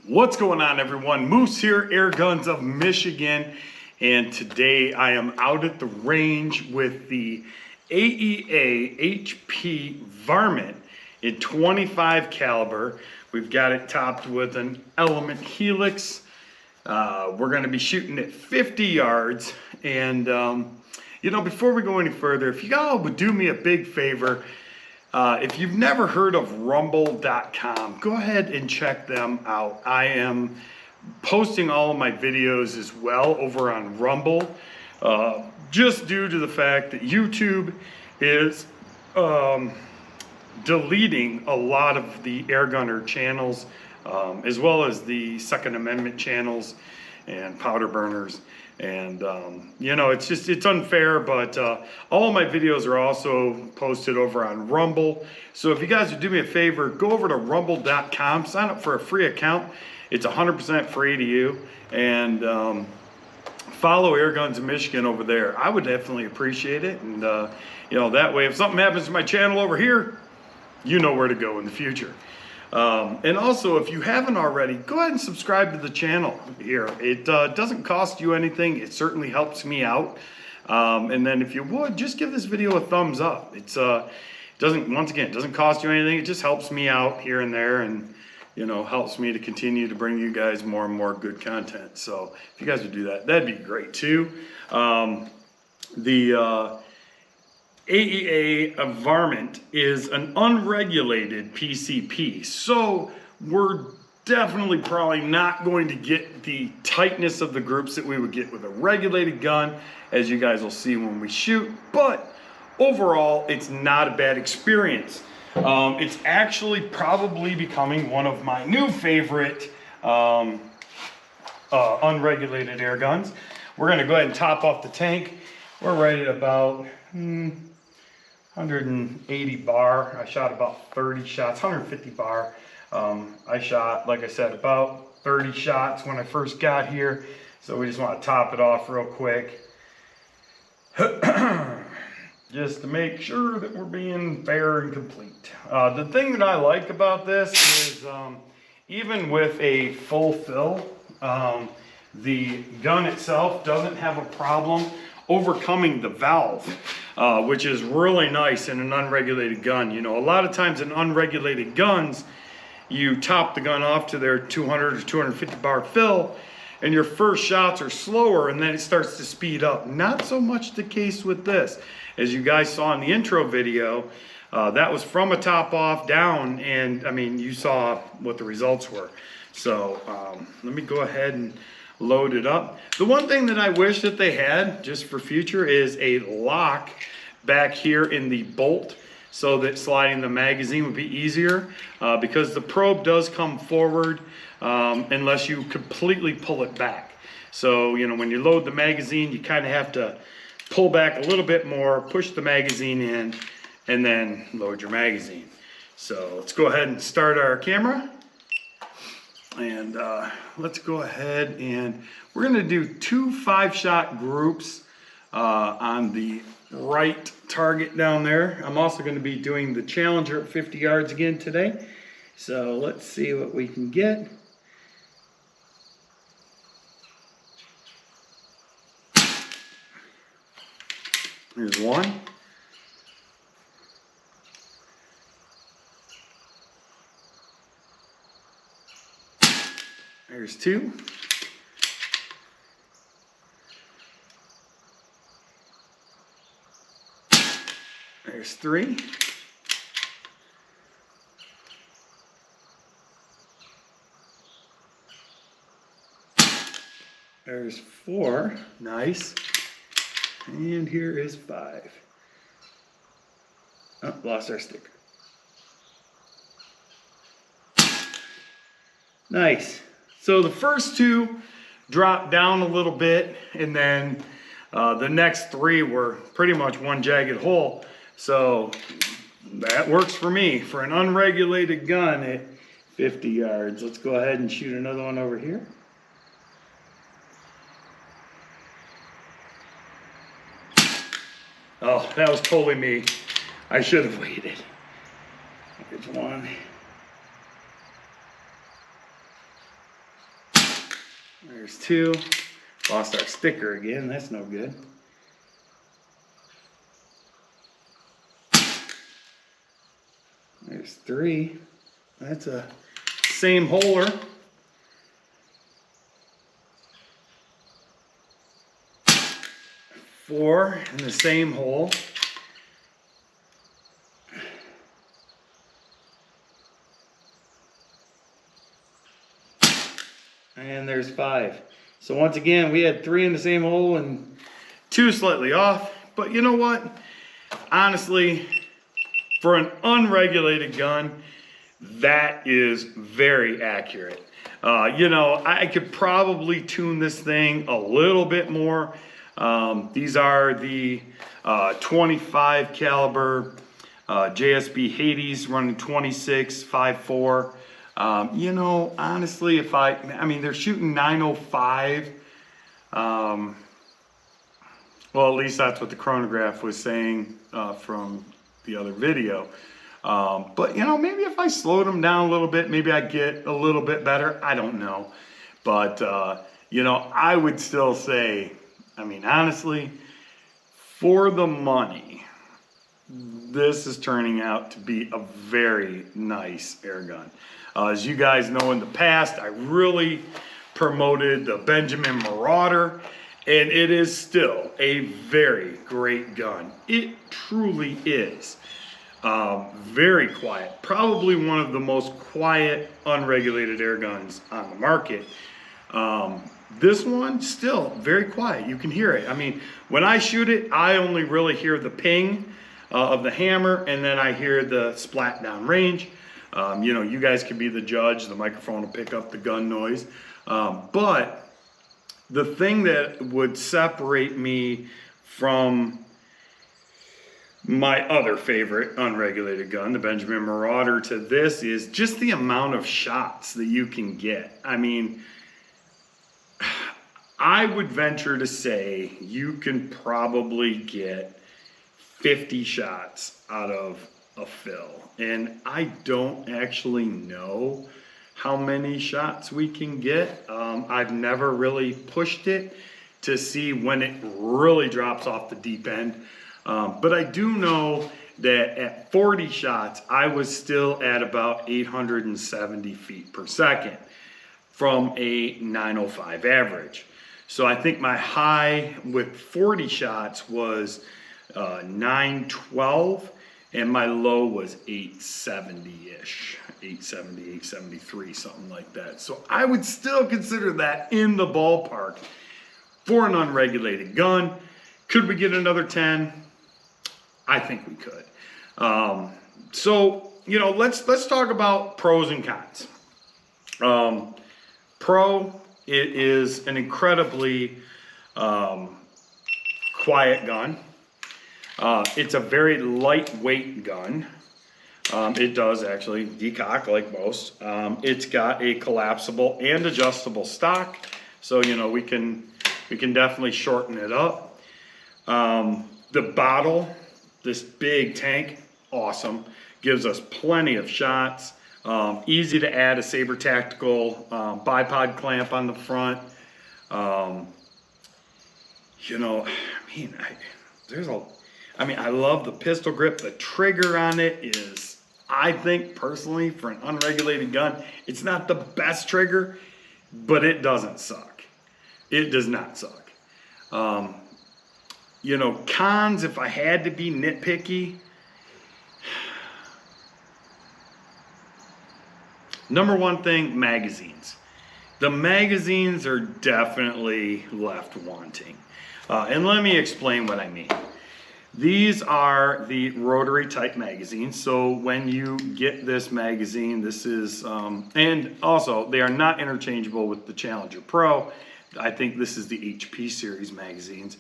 What's going on, everyone? Moose here, Airguns of Michigan, and today I am out at the range with the AEA HP Varmint in 25 caliber. We've got it topped with an Element Helix. We're going to be shooting at 50 yards, and before we go any further, if you all would do me a big favor, if you've never heard of rumble.com, go ahead and check them out. I am posting all of my videos as well over on Rumble, just due to the fact that YouTube is deleting a lot of the Airgunner channels, as well as the Second Amendment channels and powder burners. And it's unfair, but all of my videos are also posted over on Rumble. So if you guys would do me a favor, go over to rumble.com, sign up for a free account. It's 100% free to you, and follow Airguns of Michigan over there. I would definitely appreciate it, and that way if something happens to my channel over here, you know where to go in the future. And also, if you haven't already, go ahead and subscribe to the channel here. It doesn't cost you anything. It certainly helps me out. And then if you would, just give this video a thumbs up. It doesn't cost you anything. It just helps me out here and there, and helps me to continue to bring you guys more and more good content. So if you guys would do that, that'd be great too. The AEA Varmint is an unregulated PCP, so we're definitely probably not going to get the tightness of the groups that we would get with a regulated gun, as you guys will see when we shoot, but overall it's not a bad experience. It's actually probably becoming one of my new favorite unregulated air guns. We're going to go ahead and top off the tank. We're right at about 180 bar. I shot about 30 shots, 150 bar. I shot, like I said, about 30 shots when I first got here. So we just want to top it off real quick. Just to make sure that we're being fair and complete. The thing that I like about this is even with a full fill, the gun itself doesn't have a problem overcoming the valve, which is really nice in an unregulated gun. A lot of times in unregulated guns, you top the gun off to their 200 or 250 bar fill, and your first shots are slower, and then it starts to speed up. Not so much the case with this. As you guys saw in the intro video, that was from a top off down, and I mean, you saw what the results were. So let me go ahead and load it up. The one thing that I wish that they had, just for future, is a lock back here in the bolt, so that sliding the magazine would be easier, because the probe does come forward unless you completely pull it back. So when you load the magazine, you kind of have to pull back a little bit more, push the magazine in, and then load your magazine. So let's go ahead and start our camera. And let's go ahead, and we're going to do 2 5-shot groups on the right target down there. I'm also going to be doing the Challenger at 50 yards again today. So let's see what we can get. Here's one. There's 2. There's 3. There's 4. Nice. And here is 5. Oh, lost our sticker. Nice. So the first 2 dropped down a little bit, and then the next 3 were pretty much one jagged hole. So that works for me for an unregulated gun at 50 yards. Let's go ahead and shoot another one over here. Oh, that was totally me. I should have waited. There's one. There's two. Lost our sticker again. That's no good. There's three. That's a same holer. Four in the same hole. And there's five. So once again, we had three in the same hole and two slightly off. But you know what? Honestly, for an unregulated gun, that is very accurate. You know, I could probably tune this thing a little bit more. These are the 25 caliber JSB Hades running 26.54. You know, honestly, if I mean, they're shooting 905. Well, at least that's what the chronograph was saying from the other video. But, you know, maybe if I slowed them down a little bit, maybe I'd get a little bit better. I don't know. But, you know, I would still say, I mean, honestly, for the money, this is turning out to be a very nice air gun. As you guys know, in the past, I really promoted the Benjamin Marauder, and it is still a very great gun. It truly is. Very quiet. Probably one of the most quiet unregulated air guns on the market. This one, still very quiet. You can hear it. I mean, when I shoot it, I only really hear the ping of the hammer, and then I hear the splat down range. You know, you guys can be the judge. The microphone will pick up the gun noise. But the thing that would separate me from my other favorite unregulated gun, the Benjamin Marauder, to this is just the amount of shots that you can get. I mean, I would venture to say you can probably get 50 shots out of a fill. And I don't actually know how many shots we can get. I've never really pushed it to see when it really drops off the deep end. But I do know that at 40 shots, I was still at about 870 feet per second from a 905 average. So I think my high with 40 shots was 912, and my low was 870-ish, 870, 873, something like that. So I would still consider that in the ballpark for an unregulated gun. Could we get another 10? I think we could. So, you know, let's talk about pros and cons. Pro, it is an incredibly quiet gun. It's a very lightweight gun. It does actually decock like most. It's got a collapsible and adjustable stock, so you know we can definitely shorten it up. The bottle, this big tank, awesome. Gives us plenty of shots. Easy to add a Saber Tactical bipod clamp on the front. You know, I mean, I love the pistol grip. The trigger on it is, I think personally, for an unregulated gun, it's not the best trigger, but it doesn't suck. It does not suck. You know, cons, if I had to be nitpicky, number one thing, magazines. The magazines are definitely left wanting. And let me explain what I mean. These are the rotary type magazines. So when you get this magazine, this is, and also they are not interchangeable with the Challenger Pro. I think this is the HP series magazines.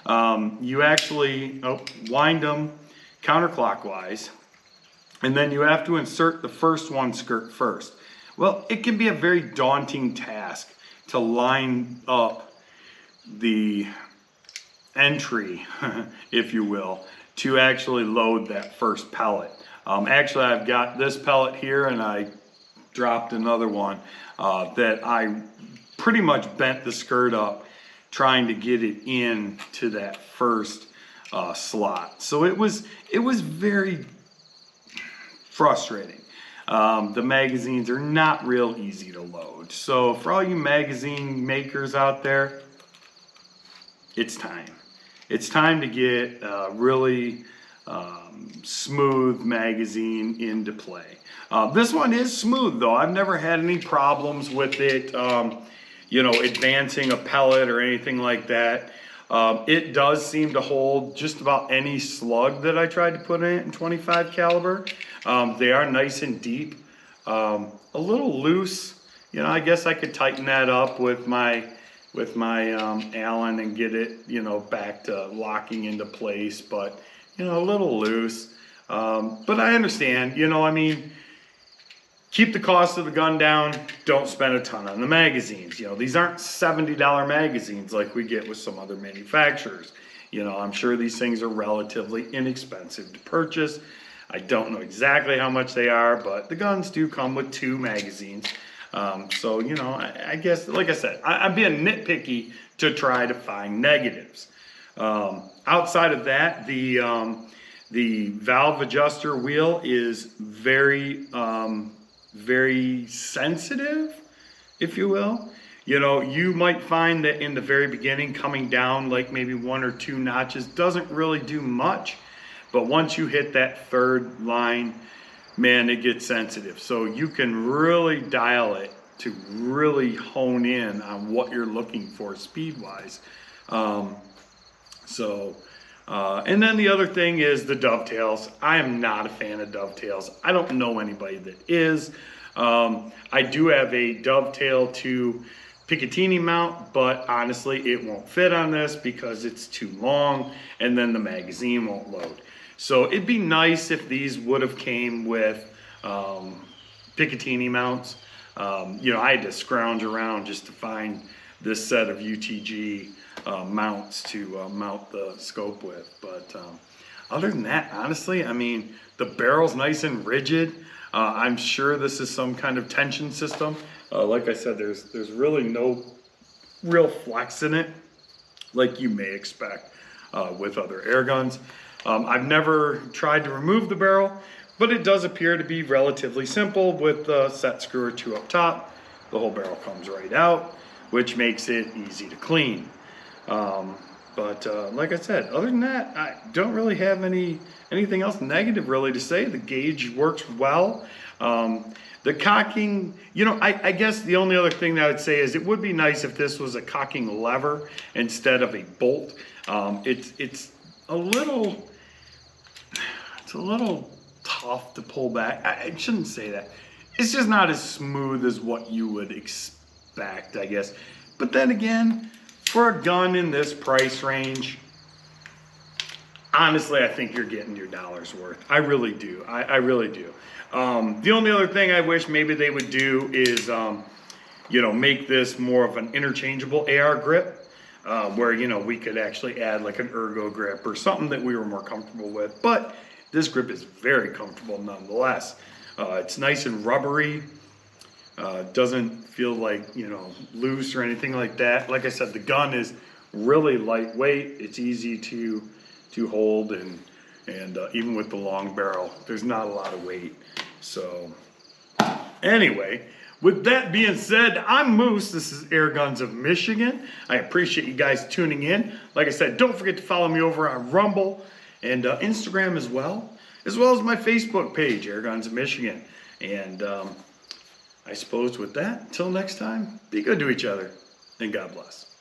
You actually wind them counterclockwise, and then you have to insert the first one skirt first. Well, it can be a very daunting task to line up the entry, if you will, to actually load that first pellet. Actually, I've got this pellet here, and I dropped another one that I pretty much bent the skirt up trying to get it in to that first slot. So it was very frustrating. The magazines are not real easy to load. So for all you magazine makers out there, it's time. It's time to get really smooth magazine into play. This one is smooth though. I've never had any problems with it, you know, advancing a pellet or anything like that. It does seem to hold just about any slug that I tried to put in it in 25 caliber. They are nice and deep, a little loose. You know, I guess I could tighten that up with my Allen and get it, you know, back to locking into place, but you know, a little loose. But I understand, you know, I mean, keep the cost of the gun down. Don't spend a ton on the magazines. You know, these aren't $70 magazines like we get with some other manufacturers. You know, I'm sure these things are relatively inexpensive to purchase. I don't know exactly how much they are, but the guns do come with 2 magazines. So, you know, I guess, like I said, I'm being nitpicky to try to find negatives. Outside of that, the valve adjuster wheel is very, very sensitive, if you will. You know, you might find that in the very beginning, coming down like maybe 1 or 2 notches doesn't really do much. But once you hit that 3rd line, man, it gets sensitive. So you can really dial it to really hone in on what you're looking for speed-wise. And then the other thing is the dovetails. I am not a fan of dovetails. I don't know anybody that is. I do have a dovetail to Picatinny mount, but honestly, it won't fit on this because it's too long, and then the magazine won't load. So it'd be nice if these would have came with Picatinny mounts. You know, I had to scrounge around just to find this set of UTG mounts to mount the scope with. But other than that, honestly, I mean, the barrel's nice and rigid. I'm sure this is some kind of tension system. Like I said, there's really no real flex in it like you may expect with other air guns. I've never tried to remove the barrel, but it does appear to be relatively simple with the set screw or 2 up top. The whole barrel comes right out, which makes it easy to clean. But like I said, other than that, I don't really have anything else negative really to say. The gauge works well. The cocking, you know, I guess the only other thing that I would say is it would be nice if this was a cocking lever instead of a bolt. It's a little tough to pull back. I shouldn't say that. It's just not as smooth as what you would expect, I guess. But then again, for a gun in this price range, honestly, I think you're getting your dollar's worth. I really do. I really do. The only other thing I wish maybe they would do is, you know, make this more of an interchangeable AR grip, where, you know, we could actually add like an ergo grip or something that we were more comfortable with. But this grip is very comfortable nonetheless. It's nice and rubbery. Doesn't feel like, you know, loose or anything like that. Like I said, the gun is really lightweight. It's easy to hold, and even with the long barrel, there's not a lot of weight. So anyway, with that being said, I'm Moose. This is Airguns of Michigan. I appreciate you guys tuning in. Like I said, don't forget to follow me over on Rumble and Instagram as well as my Facebook page, Airguns of Michigan. And I suppose with that, until next time, be good to each other, and God bless.